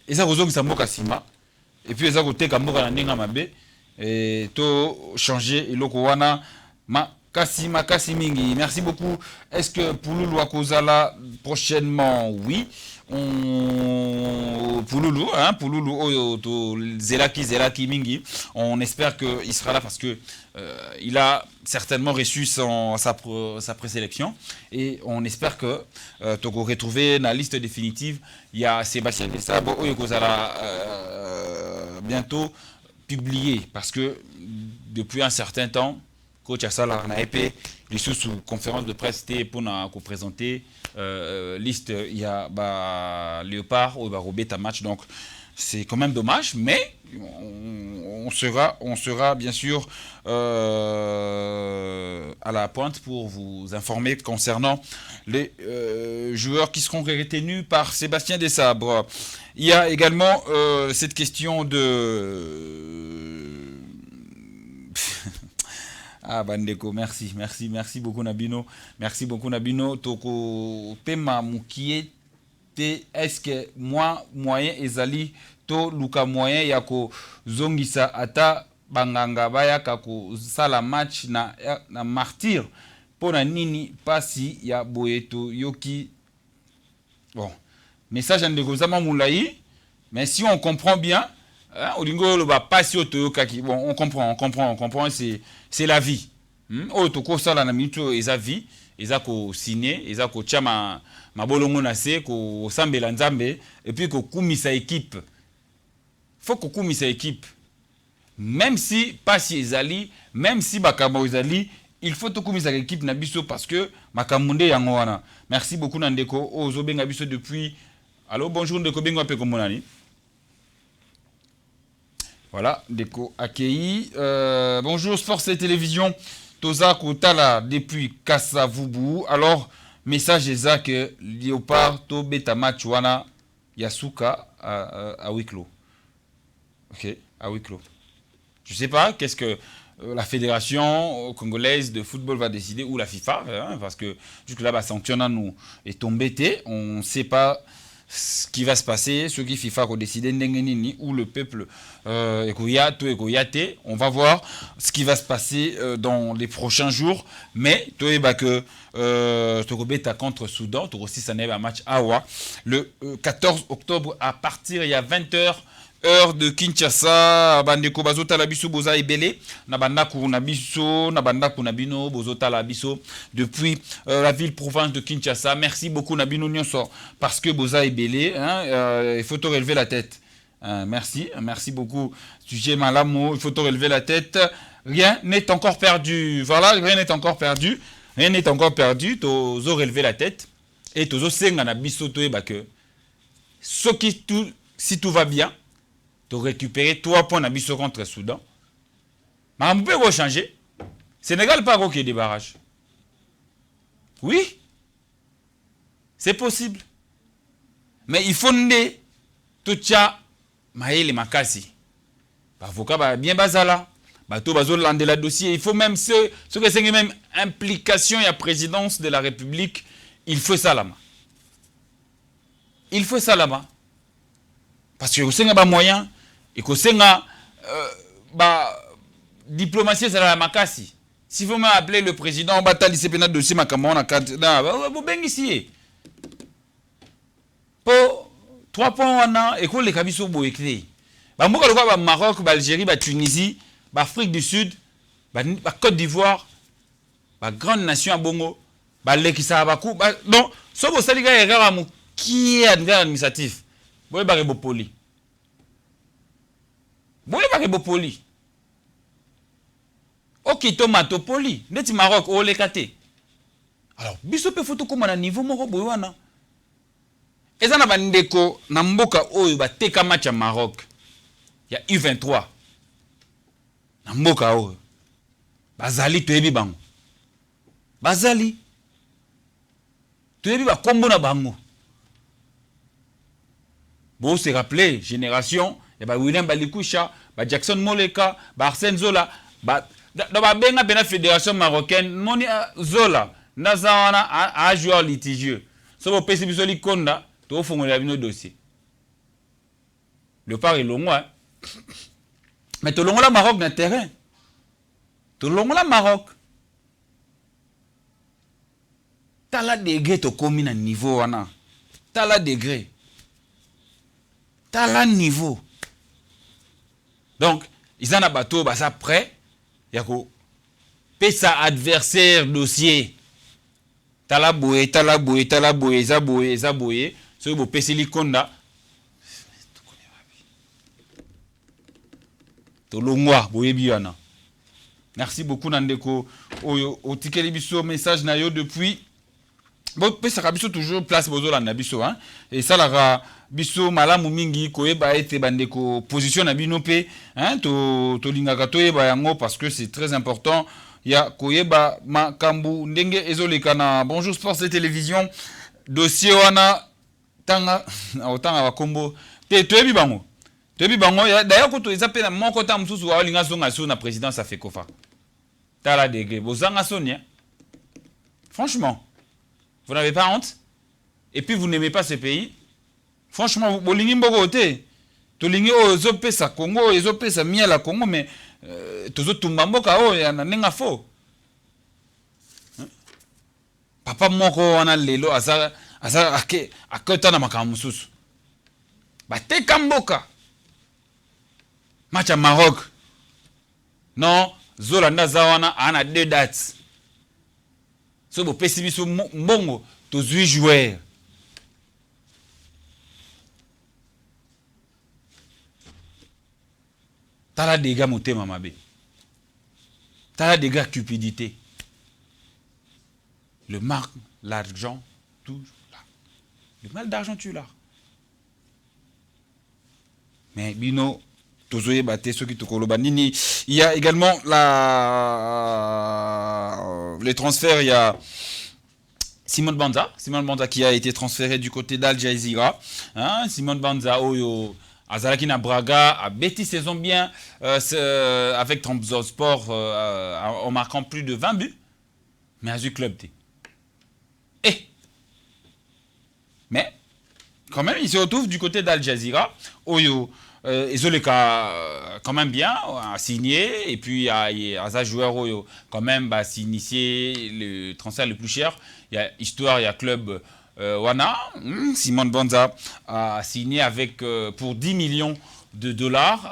et ça qui s'amboka sima. Et puis ça côté kamboka na ninga mabe et to changer et loko wana ma Kassi-mingi. Merci beaucoup. Est-ce que Pouloulou a Kozala prochainement? Oui. Pouloulou, Zelaki Mingi. On espère qu'il sera là parce que il a certainement reçu sa présélection. Et on espère que Togo retrouver la liste définitive. Il y a Sébastien Dessabo Kozala bientôt publié parce que depuis un certain temps, coach Assala na EP les sous conférence de presse pour nous présenter liste il y a Léopard ou Robeta match donc c'est quand même dommage mais on sera bien sûr à la pointe pour vous informer concernant les joueurs qui seront retenus par Sébastien Dessabres. Il y a également cette question de ah Bandeko, merci beaucoup Nabino. Merci beaucoup Nabino. Toko Pema Mukie te est-ce que moi moyen ezali to luka moyen yako zongisa ata banganga baya kako sala match na Martyr pona nini pasi ya boyeto yoki. Bon, message Ndeko Zama Moulayi, mais si on comprend bien Olingo le pas bon, on comprend, c'est la vie. Otoko sala na mito eza vie, eza ko signer, eza ko chama mabolongo na se ko sambela nzambe et puis ko kumisa équipe. Faut ko kumisa équipe. Même si pas si ezali, même si bakamo ezali, il faut to kumisa équipe na biso parce que makamunde yango wana. Merci beaucoup Nandeko ozobenga biso depuis. Allô, bonjour Ndeko bengo ape komonani. Voilà, Déco accueilli. Bonjour, Sports et Télévision. Toza Koutala depuis Kassavubu. Alors, message exact que Léopard, To Beta Matchwana, Yasuka à huis clos. Ok, à huis clos. Je ne sais pas qu'est-ce que la fédération congolaise de football va décider ou la FIFA, parce que jusque-là, sanction nous est tombé. On ne sait pas ce qui va se passer, ce qui FIFA a décidé ou le peuple on va voir ce qui va se passer dans les prochains jours, mais tu vois que Tokobeta contre Soudan, tu aussi ça n'est un match Awa le 14 octobre à partir il y a 20h heure de Kinshasa. Bandeko bazota la biso boza ebele na bandaku na biso na bandaku na bino bozota la biso depuis la ville province de Kinshasa. Merci beaucoup na bino nyonso parce que boza ebele il faut te relever la tête. Merci beaucoup. Sujet malamo, il faut te relever la tête. Rien n'est encore perdu. Voilà, rien n'est encore perdu. Rien n'est encore perdu. Tozo relever la tête et tozo senga na biso to eba que si tout va bien, tu récupérer 3 points d'ambition contre Soudan. Mais on peut changer. Sénégal pas qui des barrages. Oui. C'est possible. Mais il faut ne tout ça maïle makasi. Avocat bien bazala. Bato bazo lande la dossier. Il faut même ce que c'est même implication et la présidence de la République. Il faut ça là-bas. Il faut ça là-bas. Parce que vous avez des moyens. Et que c'est diplomatie c'est la makasi. Si vous m'appelez le président, on va t'aller c'est dossier makamona vous ben ici. Pour 3 points on a et que les kabiso bo écrit. Ba mboka le ba Maroc, ba Algérie, ba Tunisie, ba Afrique du Sud, ba Côte d'Ivoire, ba grande nation à Bongo, ba lekisa ba ku donc so bo saliga erreur mu qui est administratif. Boy ba rebo poli. Boye ba rebo poli. Ok, tomato poli. Neti Maroc, o le kate. Alors, biso pe photo comme na niveau moko boye wana. Eza na bandeko na mboka oyo ba teka match ya Maroc. Ya U23. Na mboka oyo. Bazali toyebi bango. Bazali. Toyebi ba kombo na bango. Bon, se rappeler génération et ba William Balikusha, ba Jackson Moleka, ba Arsène Zola, ba benga bena fédération marocaine moni Zola nazawana a joueur litigieux. So bo pesi biso likonda to fongola bino dossier. Le part est long hein. Mais to longola Maroc na terrain. To longola Maroc. Tala degré to komi na niveau wana. Tala degré. Tala niveau. Donc, ils en ont bateau, bah ça prêt. Yako. Pesa adversaire dossier. Talaboye, zaboye. Ce beau pesili konda. Tolongwa, boye biana. Merci beaucoup Nandeko. Au ticket biso message na yo depuis. Bon, pesa biso toujours place bozo la biso hein. Et ça la biso malamu mingi koyeba ete bandeko position na bino pe hein to lingaka toyeba yango parce que c'est très important. Ya koyeba makambu ndenge ezoleka na Bonjour Sports et Télévision dossier wana tanga otanga ba kombo te toyebi bango d'ailleurs ko to ezape na moko ta msusu wa linga zonga so na présidence a fait kofa tala degré bozanga sonia franchement vous n'avez pas honte et puis vous n'aimez pas ce pays. Franchement, vous lingi mboko te. To lingi o ezopesa Congo, ezopesa miela Congo mais tozo tumba mboka o ya na nenga fo. Papa moko wana lelo asa akota na makambo mususu. Ba te kamboka. Match à Maroc. Non, Zola ndaza wana ana 2 dates. So bo pesi biso mbongo to 8 joueurs. Tala dégâts motema mabe. Tala dégâts cupidité. Le mal, l'argent, tout là. Le mal d'argent tu l'as. Mais bino tozoye baté ceux qui te kolobanini. Il y a également les transferts, il y a Simon Banza qui a été transféré du côté d'Al Jazeera. Hein, Simon Banza oyo Azalaki na Braga a bêti saison bien avec Trabzonspor en marquant plus de 20 buts. Mais a eu club. Mais quand même, il se retrouve du côté d'Al Jazeera. Oyo, Ezoleka, quand même bien, a signé. Et puis, il y a un joueur Oyo, quand même, bah, s'initier le transfert le plus cher. Il y a Histoire, il y a Club Wana. Simon Banza a signé avec, pour 10 millions de dollars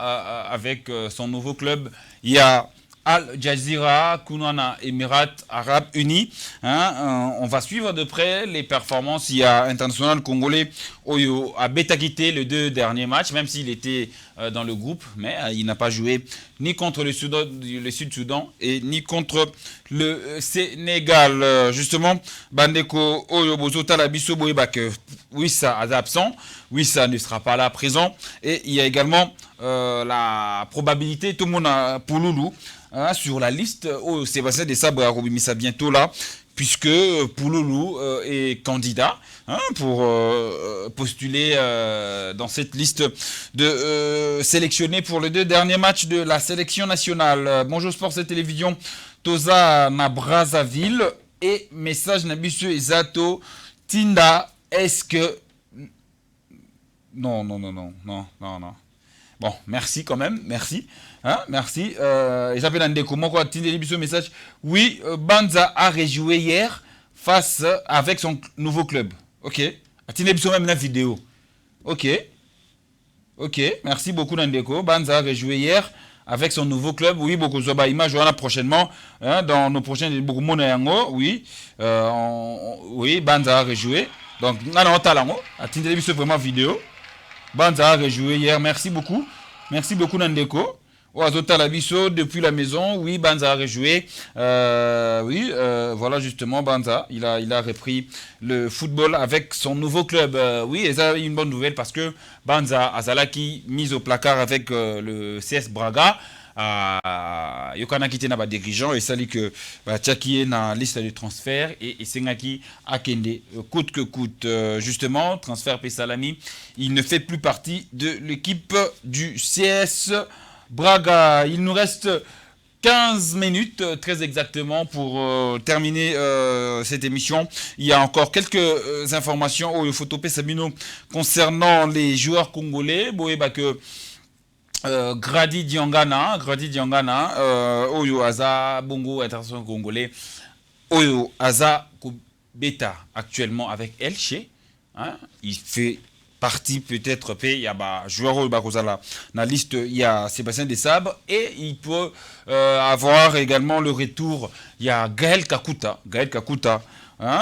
avec son nouveau club. Il y a Al Jazeera, Kunana, Émirats Arabes Unis. On va suivre de près les performances. Il y a International Congolais Oyo a bêta quitté les 2 derniers matchs, même s'il était dans le groupe, mais il n'a pas joué ni contre le Sud-Soudan et ni contre le Sénégal. Justement, Bandeko Oyo Bozota Labiso Boebak, oui, ça est absent, oui, ça ne sera pas là présent. Et il y a également la probabilité, tout le monde a Pouloulou. Sur la liste, Sébastien Desabre a remis ça bientôt là, puisque Pouloulou est candidat pour postuler dans cette liste de sélectionnés pour les 2 derniers matchs de la sélection nationale. Bonjour Sport, cette télévision, Toza na Brazzaville et message Nabisu Zato Tinda, est-ce que... Non. Bon, merci quand même, merci. Merci. J'appelle Andeko, moi quoi, message. Oui, Banza a rejoué hier face avec son nouveau club. Ok. Attendez même la vidéo. Ok, merci beaucoup Nandeko. Banza a rejoué hier avec son nouveau club. Oui, beaucoup de image prochainement dans nos prochaines beaucoup de oui. Oui, Banza a rejoué. Donc, on a talent. Attendez vraiment vidéo. Banza a rejoué hier. Merci beaucoup Nandeko. Oazota Labiso depuis la maison, oui, Banza a rejoué. Voilà justement Banza, il a repris le football avec son nouveau club. Oui, et ça une bonne nouvelle parce que Banza Azalaki mise au placard avec le CS Braga. Yokana quitté na ba dirigeant et ça dit que Tchaki est dans la liste de transfert et Sengaki Akende coûte que coûte. Justement, transfert Pessalami, il ne fait plus partie de l'équipe du CS Braga. Il nous reste 15 minutes, très exactement, pour terminer cette émission. Il y a encore quelques informations au Photopé Sabino concernant les joueurs congolais. Grady Diangana, Oyo Aza Bongo International Congolais, Oyo Aza Beta actuellement avec Elche. Il fait partie peut-être il y a joueur Bakozala dans la liste, il y a Sébastien Desabre et il peut avoir également le retour, il y a Gaël Kakuta,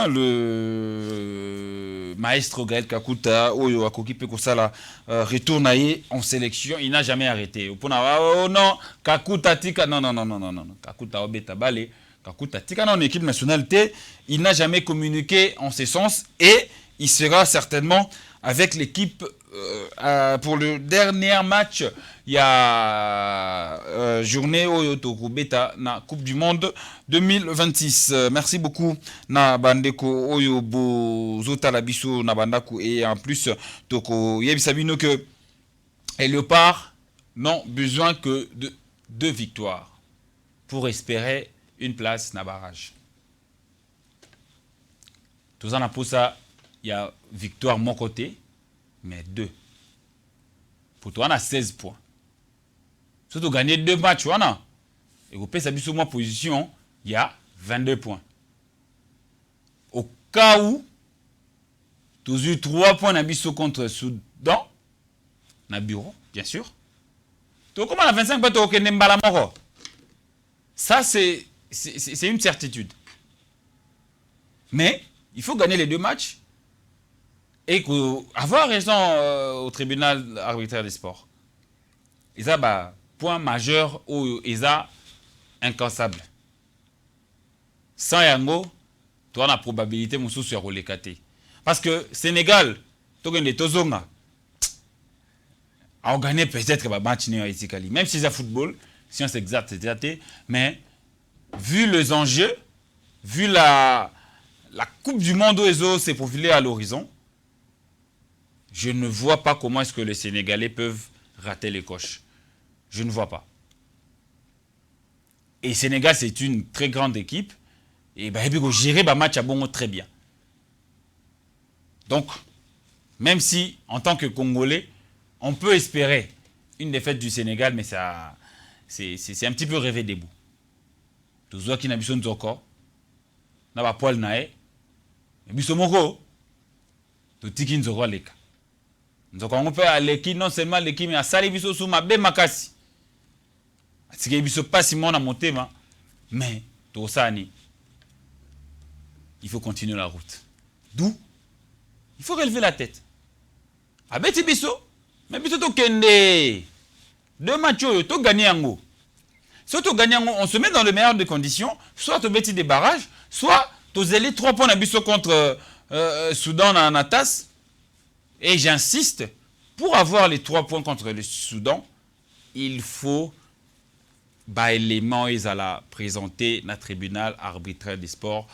le maestro Gaël Kakuta Oyo Akoki Pekosala retourne en sélection, il n'a jamais arrêté. Oh non, Kakuta tika non, Kakuta Obeta Balé, Kakuta tika non, en équipe nationalité, il n'a jamais communiqué en ce sens et il sera certainement avec l'équipe pour le dernier match. Il y a journée Oyotoku Beta na Coupe du Monde 2026. Merci beaucoup na bandeko Oyobo Zota Labiso na bandaku et en plus Toko Yebisabino que les Léopards n'ont besoin que de 2 victoires pour espérer une place na barrage. Tout ça pour ça. Il y a victoire mon côté, mais 2. Pour toi, on a 16 points. Surtout gagner 2 matchs, on a. Et vous payez sa moins position, il y a 22 points. Au cas où, tu as eu 3 points d'ambition contre Soudan, na bureau, bien sûr. Tu as comment la 25 points, tu as Mbala Moro. Ça, c'est une certitude. Mais, il faut gagner les 2 matchs. Et avoir raison au tribunal arbitraire des sports. Et ça, point majeur où ils sont incansables. Sans Yango, tu as la probabilité de se relécater. Parce que Sénégal, tu as des Tozonga. A gagné peut-être le match néo-éticali. Même si c'est football, science exacte, c'est mais vu les enjeux, vu la Coupe du Monde où s'est profilée à l'horizon, je ne vois pas comment est-ce que les Sénégalais peuvent rater les coches. Je ne vois pas. Et Sénégal, c'est une très grande équipe. Et puis, gérer le match à bon très bien. Donc, Même si, en tant que Congolais, on peut espérer une défaite du Sénégal, mais ça, c'est un petit peu rêver debout. Tous qui n'ont pas encore, n'a pas poil nae, mais biso moko, tout tiki nzoko leka. Nzoko on peut aller qui non seulement l'équipe mais à sali biso sous ma be makasi. Atike biso pas si mon a monté mais tout ça ni. Il faut continuer la route. D'où il faut relever la tête. Abeti biso, mais biso to kende. Deux matchs to gagner en haut. Soit tu gagnes, on se met dans le meilleur des conditions, soit tu bêtis des barrages, soit tu zélis 3 points d'abisso contre Soudan en Atas. Et j'insiste, pour avoir les 3 points contre le Soudan, il faut éléments ils la présenter dans le tribunal arbitraire des sports,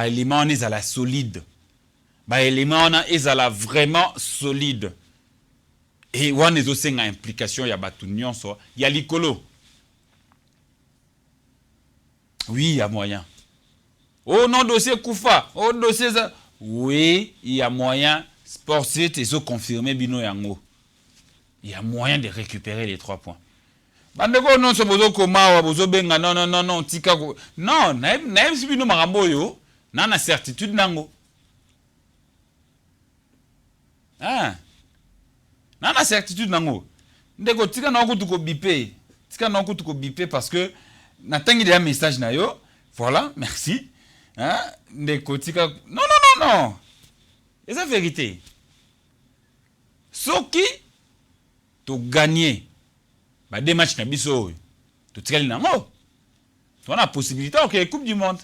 éléments ils la solide, éléments ils la vraiment solide. Et on est aussi une implication, il y a batunion, il y a l'icolo. Oui, il y a moyen. Oh non, dossier Koufa. Oh, dossier ça. Oui, il y a moyen. Sportif, ils ont confirmé Bino Yango. Il y a moyen de récupérer les 3 points. Bandeko non, c'est bozo koma, bozo benga, non, tika. Non, naïm si Bino Maramboyo, n'a certitude nango. Ah. N'a certitude nango. Ndeko tika nango tuko bipé. Tika nango tuko bipé parce que n'attendez déjà un message na yo. Voilà, merci. Hein? Non. C'est la vérité. Soki tu gagnes des matchs na biso, tu tires nango. Tu as la possibilité OK, Coupe du monde.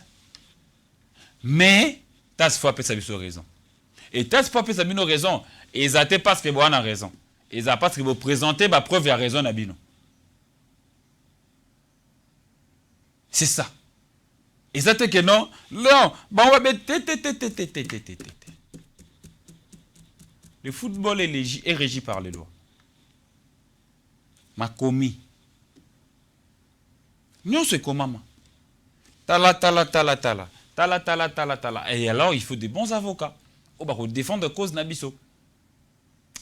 Mais t'as fois ça biso raison. Et t'as fois ça bino raison, et ça te parce que bon a raison. Et ça parce que vous présenter ma preuve à raison na bino. C'est ça. Et ça te que non, on va mettre. Le football est régi par les lois. Ma commis. Non, c'est comment? Tala. Et alors, il faut des bons avocats. Pour défendre la cause Nabiso.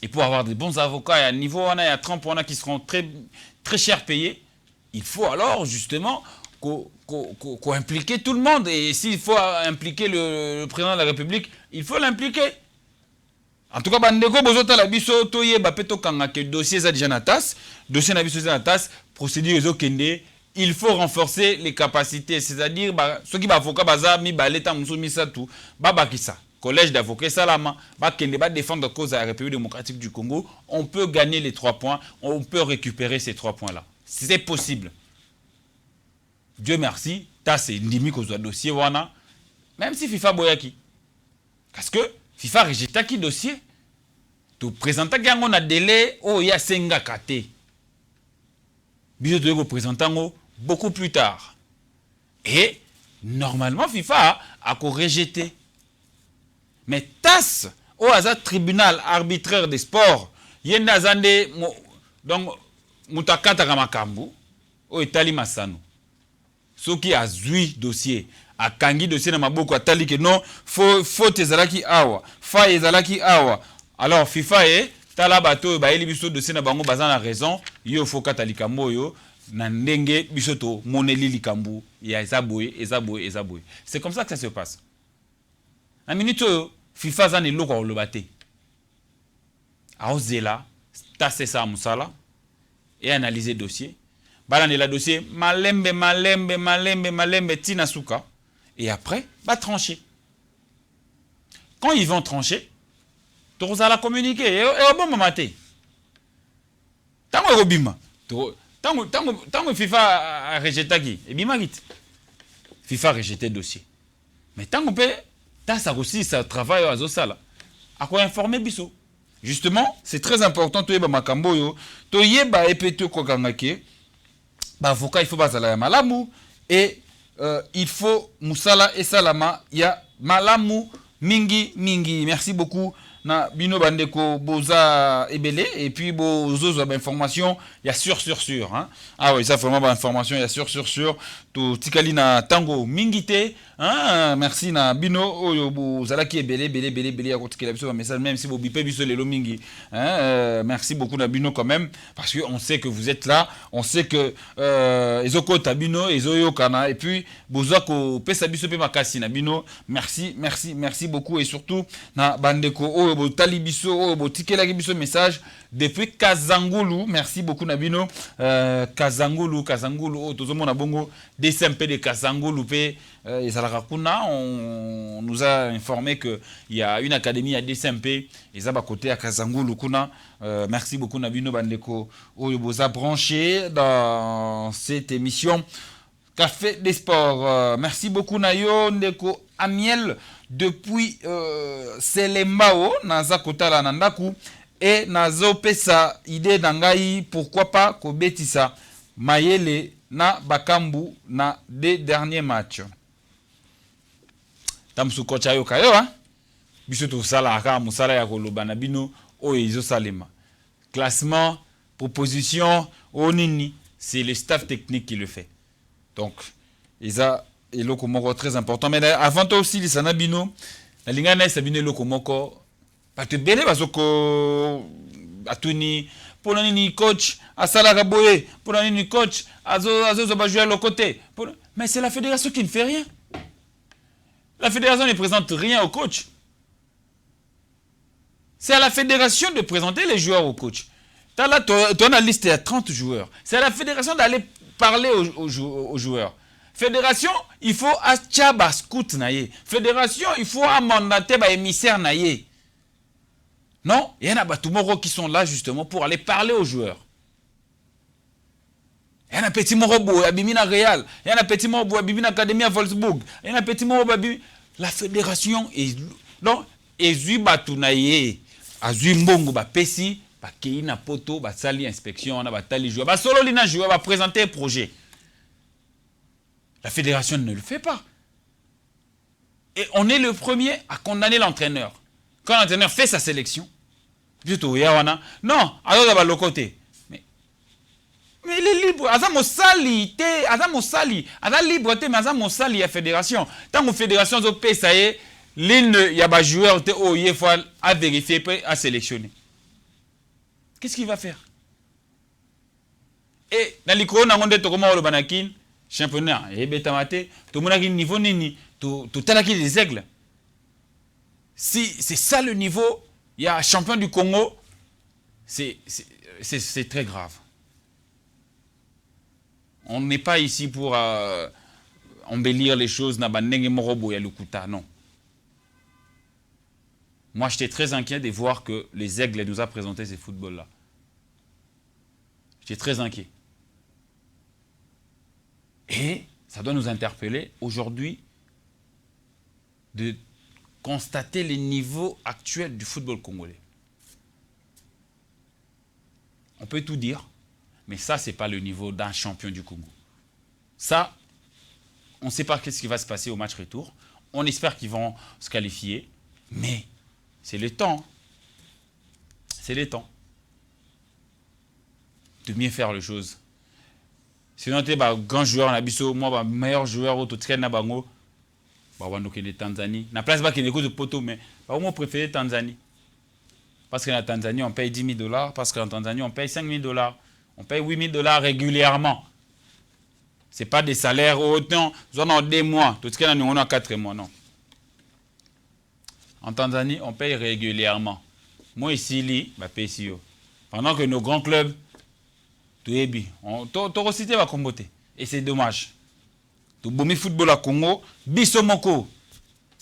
Et pour avoir des bons avocats, à niveau, il y a 30 qui seront très, très cher payés. Il faut alors, justement, qu'on impliquer tout le monde. Et s'il faut impliquer le président de la République, il faut l'impliquer. En tout cas, bandeko bozota la biso toye bapeto kanga que dossier za déjà natas, dossier na biso za natas, procédure ezo kende, il faut renforcer les capacités, c'est-à-dire ceux qui ba avocat baza mi ba leta musu misa tout, ba bakisa. Collège d'avocats Salama, ba kende ba défendre la cause de la République démocratique du Congo, on peut gagner les 3 points, on peut récupérer ces 3 points là. C'est possible. Dieu merci, ta c'est ndimi ko zo dossier wana, même si FIFA boyaki. Parce que FIFA rejeta qui dossier. Tu présentes un délai où il y a 5 KT. Biso tu peux présenter beaucoup plus tard. Et normalement FIFA a rejeté. Mais TAS au hasard tribunal arbitraire des sports, il y a zande donc mutakata kamakambu au Itali Masano. Ce qui a zui dossier a kangi dossier na maboko atali que non faut ezalaki awa fa ezalaki awa alors FIFA tala bato ba eli biso dossier na bango bazana raison yo faut katalika moyo na ndenge biso to moneli likambu ya ezaboye. C'est comme ça que ça se passe. En minute FIFA zane loko lobate a ozela tasser ça musala et analyser dossier balane la dossier malembe tina suka. Et après, va trancher. Quand ils vont trancher, tu vas communiquer. Et au bon moment, tant que FIFA a rejeté et bima git. FIFA a rejeté le dossier. Mais tant que ça aussi, ça travaille à Zosala. À quoi informer Bisso? Justement, c'est très important. Tu es makambo yo, tu es ba epeto kokangake. Ba avocat il faut bazala malamu et il faut Moussala et Salama, il y a Malamu Mingi. Merci beaucoup. na bino bandeko boza ebele et puis bozozo ba information ya sûr hein. Ah oui, ça vraiment ba information ya sûr to tikali na tango mingite hein. Merci na bino oyo bozalaki ebele ya kotikela biso ba message même si bo bipé biso lelo mingi hein. Merci beaucoup na bino quand même parce que on sait que vous êtes là, on sait que ezokota bino ezoyokana et puis boza ko pesa biso pe makasi na bino. Merci beaucoup et surtout na bandeko oyo botali biso oyo botikela biso message depuis Kazangulu. Merci beaucoup Nabino. Kazangulu oh, tozomona bongo DSMP de Kazangulu pe on nous a informé que il y a une académie à DSMP et ça côté à Kazangulu kuna. Merci beaucoup Nabino bandeko oyo boza branché dans cette émission Café des Sports. Merci beaucoup Nayo ndeko Amiel depuis Selembao naza kotala nandaku et nazo pesa idée dangai pourquoi pas kobetisa mayele na bakambu na des derniers matchs. Tamsu kocha yo kayo hein. Biso to sala aka musala ya koloba na bino o izo salema. Classement, proposition, onini, c'est le staff technique qui le fait. Donc, isa et lokomoko très important. Mais avant toi aussi, les sanabino, la lingana sabine lokomoko, pas te bele basoko atuni, pour nini coach, asala raboye, pour nini coach, azo va jouer à l'autre côté. Mais c'est la fédération qui ne fait rien. La fédération ne présente rien au coach. C'est à la fédération de présenter les joueurs au coach. Tu as la liste à 30 joueurs. C'est à la fédération d'aller parler aux joueurs. Fédération, il faut achaba scout naye. Fédération, il faut mandater ba émissaire naye. Non, il y en a batumoro qui sont là justement pour aller parler aux joueurs. Il y en a petit morobo à Bimina Real, il y en a petit morobo à Bimina Académie à Wolfsburg, il y en a petit morobo à Bimina. La fédération est non, ezui batu naye, azui mbongo ba pesi, ba kei na poto, ba sali inspection, ba tali joueur, ba solo lina joueur, ba présenter un projet. La fédération ne le fait pas. Et on est le premier à condamner l'entraîneur. Quand l'entraîneur fait sa sélection, plutôt, non, alors va le côté. Mais il est libre. Azamo sali, libre, mais azamo sali la fédération. Tant que la fédération a payé ça y est, l'une y a des joueurs il faut à vérifier, à sélectionner. Qu'est-ce qu'il va faire? Et dans les couronnes, on a dit comment le banakin championnat et betamate, tout le monde a un niveau nini, tout les aigles. Si c'est ça le niveau, il y a un champion du Congo, c'est très grave. On n'est pas ici pour embellir les choses, non. Moi, j'étais très inquiet de voir que les aigles nous a présenté ces footballs-là. J'étais très inquiet. Et ça doit nous interpeller aujourd'hui de constater les niveaux actuels du football congolais. On peut tout dire, mais ça, ce n'est pas le niveau d'un champion du Congo. Ça, on ne sait pas ce qui va se passer au match retour. On espère qu'ils vont se qualifier, mais c'est le temps. C'est le temps de mieux faire les choses. Sinon, tu es un grand joueur, moi, meilleur joueur au total, Tanzanie. Na place pas qu'il écoute de poto, mais moi préféré Tanzanie. Parce qu'en Tanzanie, on paye $10,000, parce qu'en Tanzanie, on paye $5,000. On paye $8,000 régulièrement. Ce n'est pas des salaires autant, nous en 2 mois, tout ce qu'il y a, nous en a 4 mois, non. En Tanzanie, on paye régulièrement. Moi ici, je paye ici. Pendant que nos grands clubs, tout est bien. Toro Cité va comboter. Et c'est dommage. Tout le football à Congo, bisomoko.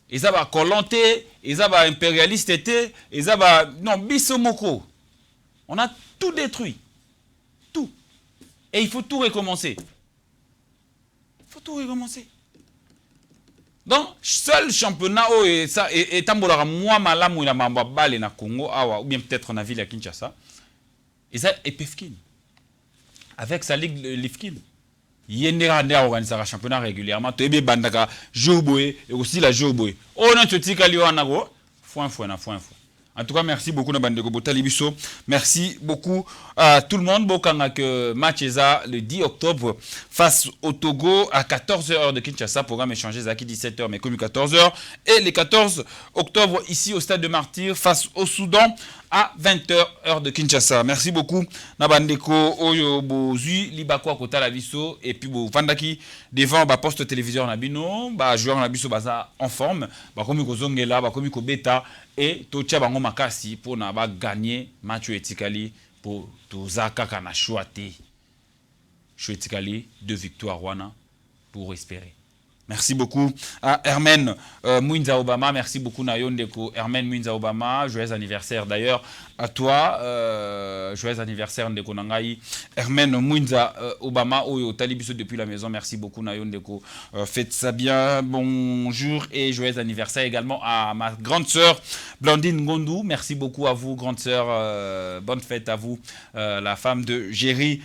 Ils ont colonté, ils ont impérialiste, ils ont non bisomoko. On a tout détruit, tout. Et il faut tout recommencer. Il faut tout recommencer. Donc seul championnat et tambola moi malamu na mamba balé na Congo ou bien peut-être na ville à Kinshasa. Ils ont Epefkin avec sa ligue Lifkin. Il y a un championnat régulièrement. Tu es bandaka jouer et aussi la jouer. Oh non, tu t'es calé en ago. Foin. En tout cas, merci beaucoup Nabandeko Botalibiso. Merci beaucoup à tout le monde. Bokanga que match le 10 octobre face au Togo à 14h de Kinshasa. Programme échangé Zaki 17h mais comme 14h. Et le 14 octobre ici au stade de Martyr face au Soudan à 20h heure de Kinshasa. Merci beaucoup Nabandeko Oyo Bozui Libako Kota Labiso et puis Vandaki devant poste téléviseur Nabino, joueur Nabiso baza en forme, comme Kozongela, comme Beta et Tocha Bango Makasi pour gagner match etikali pour Tozaka kana choate. Etikali 2 victoires wana pour espérer. Merci beaucoup à Hermen Mwinza Obama. Merci beaucoup Nayondeko. Hermen Mwinza Obama. Joyeux anniversaire d'ailleurs à toi. Joyeux anniversaire Ndeko Nangai. Hermen Mwinza Obama. Oyo Talibiso depuis la maison. Merci beaucoup Nayondeko. Faites ça bien. Bonjour et joyeux anniversaire également à ma grande sœur Blandine Ngondou. Merci beaucoup à vous, grande sœur. Bonne fête à vous, la femme de Géry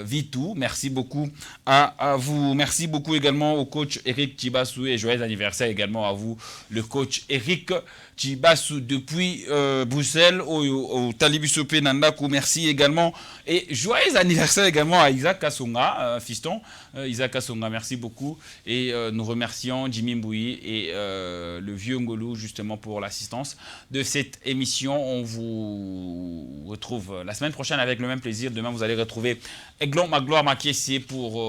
Vitou. Merci beaucoup à vous. Merci beaucoup également au coach Eric Chibassou et joyeux anniversaire également à vous, le coach Eric Chibassou depuis Bruxelles au Talibiso Penandaku. Merci également et joyeux anniversaire également à Isaac Kassonga, fiston Isaac Kassonga, merci beaucoup et nous remercions Jimmy Mboui et le vieux Ngolou justement pour l'assistance de cette émission. On vous retrouve la semaine prochaine avec le même plaisir. Demain vous allez retrouver Aiglon Magloire Makiesi pour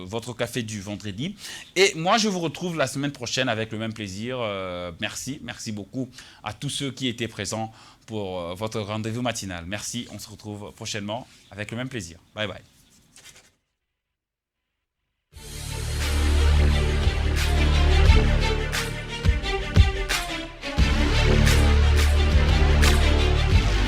votre café du vendredi et moi je vous retrouve la semaine prochaine avec le même plaisir. Merci beaucoup à tous ceux qui étaient présents pour votre rendez-vous matinal. Merci, on se retrouve prochainement avec le même plaisir. Bye bye.